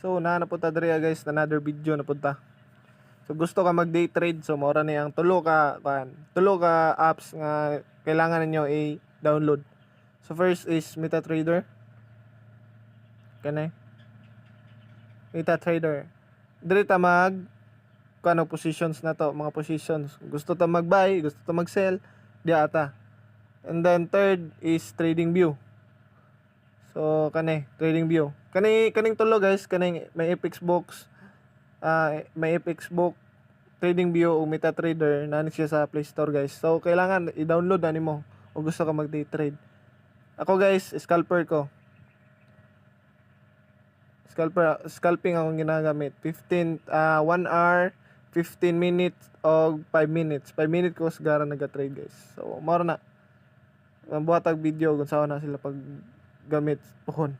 So na punta diri guys, another video na punta. So gusto ka mag day trade, so mora ni ang tulo ka apps nga kailangan ninyo i-download. So first is MetaTrader. Kanay MetaTrader. Diri ta mag kano positions na to, mga positions. Gusto ta mag-buy, gusto ta mag-sell, di ata. And then third is TradingView. So Trading View. Kaning tulo guys, may FX Box, may FX Book, TradingView o MetaTrader na siya sa Play Store guys. So kailangan i-download na nimo o gusto ka mag-day trade. Ako guys, scalper ko. Scalping akong ginagamit. 1 hour, 15 minutes o 5 minutes. 5 minutes ko sigara nag-trade guys. So maro na. Buhatag video kung saan na sila pag gamit pohon.